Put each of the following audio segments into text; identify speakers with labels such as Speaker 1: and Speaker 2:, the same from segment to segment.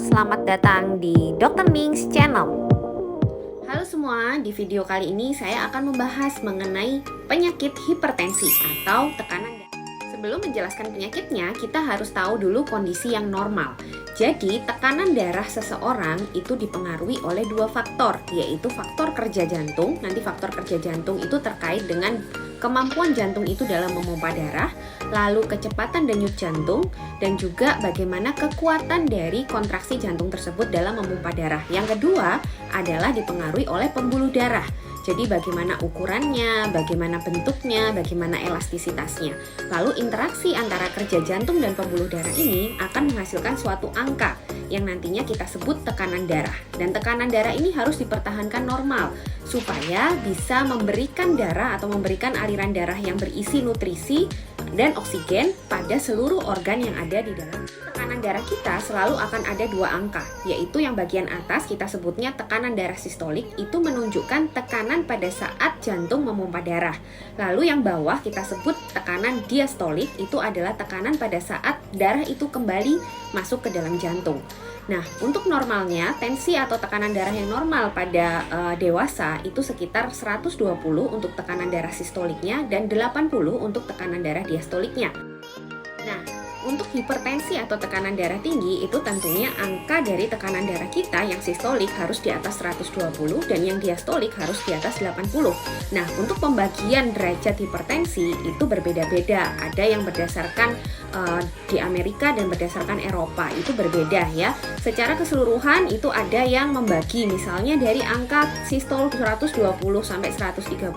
Speaker 1: selamat datang di Dr. Ning's Channel. Halo semua, di video kali ini saya akan membahas mengenai penyakit hipertensi atau tekanan darah. Sebelum menjelaskan penyakitnya, kita harus tahu dulu kondisi yang normal. Jadi, tekanan darah seseorang itu dipengaruhi oleh dua faktor, yaitu faktor kerja jantung. Nanti faktor kerja jantung itu terkait dengan kemampuan jantung itu dalam memompa darah, lalu kecepatan denyut jantung, dan juga bagaimana kekuatan dari kontraksi jantung tersebut dalam memompa darah. Yang kedua adalah dipengaruhi oleh pembuluh darah. Jadi bagaimana ukurannya, bagaimana bentuknya, bagaimana elastisitasnya. Lalu interaksi antara kerja jantung dan pembuluh darah ini akan menghasilkan suatu angka yang nantinya kita sebut tekanan darah. Dan tekanan darah ini harus dipertahankan normal supaya bisa memberikan darah atau memberikan aliran darah yang berisi nutrisi dan oksigen pada seluruh organ yang ada di dalam. Tekanan darah kita selalu akan ada dua angka, yaitu yang bagian atas kita sebutnya tekanan darah sistolik, itu menunjukkan tekanan pada saat jantung memompa darah. Lalu yang bawah kita sebut tekanan diastolik, itu adalah tekanan pada saat darah itu kembali masuk ke dalam jantung. Nah, untuk normalnya, tensi atau tekanan darah yang normal pada dewasa itu sekitar 120 untuk tekanan darah sistoliknya dan 80 untuk tekanan darah diastoliknya. Nah, untuk hipertensi atau tekanan darah tinggi itu tentunya angka dari tekanan darah kita yang sistolik harus di atas 120 dan yang diastolik harus di atas 80. Nah, untuk pembagian derajat hipertensi itu berbeda-beda. Ada yang berdasarkan di Amerika dan berdasarkan Eropa itu berbeda ya. Secara keseluruhan itu ada yang membagi misalnya dari angka sistol 120 sampai 130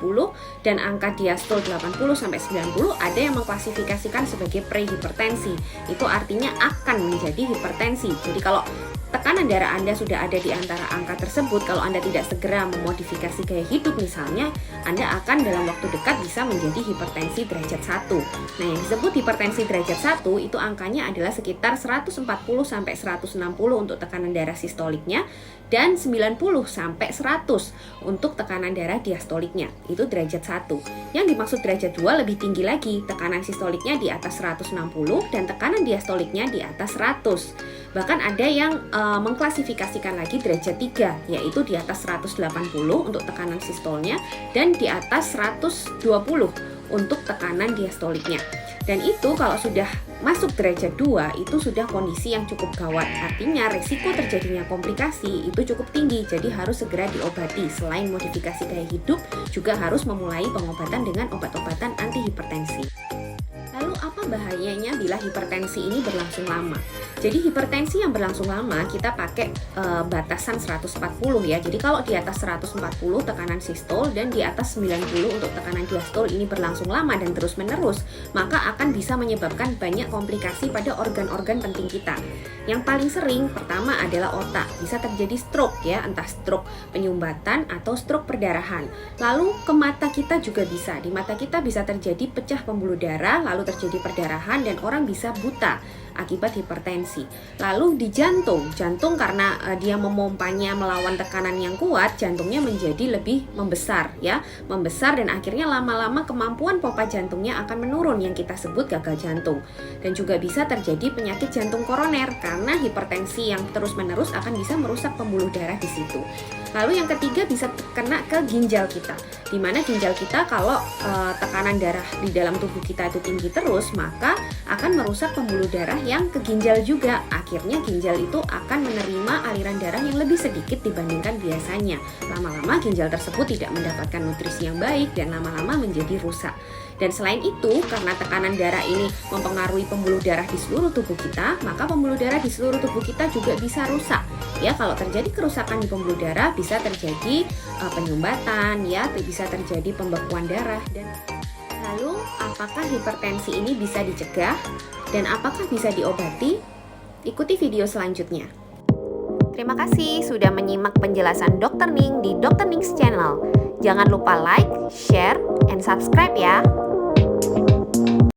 Speaker 1: dan angka diastol 80 sampai 90, ada yang mengklasifikasikan sebagai prehipertensi. Itu artinya akan menjadi hipertensi. Jadi kalau tekanan darah Anda sudah ada di antara angka tersebut, kalau Anda tidak segera memodifikasi gaya hidup misalnya, Anda akan dalam waktu dekat bisa menjadi hipertensi derajat 1. Nah, yang disebut hipertensi derajat 1 itu angkanya adalah sekitar 140 sampai 160 untuk tekanan darah sistoliknya dan 90 sampai 100 untuk tekanan darah diastoliknya. Itu derajat 1. Yang dimaksud derajat 2 lebih tinggi lagi, tekanan sistoliknya di atas 160 dan tekanan diastoliknya di atas 100. Bahkan ada yang mengklasifikasikan lagi derajat 3, yaitu di atas 180 untuk tekanan sistolnya dan di atas 120 untuk tekanan diastoliknya. Dan itu kalau sudah masuk derajat 2 itu sudah kondisi yang cukup gawat. Artinya resiko terjadinya komplikasi itu cukup tinggi, jadi harus segera diobati. Selain modifikasi gaya hidup, juga harus memulai pengobatan dengan obat-obatan antihipertensi. Lalu apa bahayanya bila hipertensi ini berlangsung lama? Jadi hipertensi yang berlangsung lama kita pakai batasan 140 ya. Jadi kalau di atas 140 tekanan sistol dan di atas 90 untuk tekanan diastol ini berlangsung lama dan terus menerus, maka akan bisa menyebabkan banyak komplikasi pada organ-organ penting kita. Yang paling sering pertama adalah otak. Bisa terjadi stroke ya, entah stroke penyumbatan atau stroke perdarahan. Lalu ke mata kita juga bisa. Di mata kita bisa terjadi pecah pembuluh darah, lalu terjadi perdarahan dan orang bisa buta akibat hipertensi. Lalu di jantung karena dia memompanya melawan tekanan yang kuat, jantungnya menjadi lebih membesar ya, membesar dan akhirnya lama-lama kemampuan pompa jantungnya akan menurun yang kita sebut gagal jantung. Dan juga bisa terjadi penyakit jantung koroner karena hipertensi yang terus-menerus akan bisa merusak pembuluh darah di situ. Lalu yang ketiga bisa kena ke ginjal kita, di mana ginjal kita kalau tekanan darah di dalam tubuh kita itu tinggi terus, maka akan merusak pembuluh darah yang ke ginjal juga. Akhirnya ginjal itu akan menerima aliran darah yang lebih sedikit dibandingkan biasanya. Lama-lama ginjal tersebut tidak mendapatkan nutrisi yang baik dan lama-lama menjadi rusak. Dan selain itu, karena tekanan darah ini mempengaruhi pembuluh darah di seluruh tubuh kita, maka pembuluh darah di seluruh tubuh kita juga bisa rusak. Ya, kalau terjadi kerusakan di pembuluh darah bisa terjadi penyumbatan, ya, bisa terjadi pembekuan darah. Dan lalu, apakah hipertensi ini bisa dicegah dan apakah bisa diobati? Ikuti video selanjutnya. Terima kasih sudah menyimak penjelasan Dr. Ning di Dr. Ning's Channel. Jangan lupa like, share, and subscribe ya.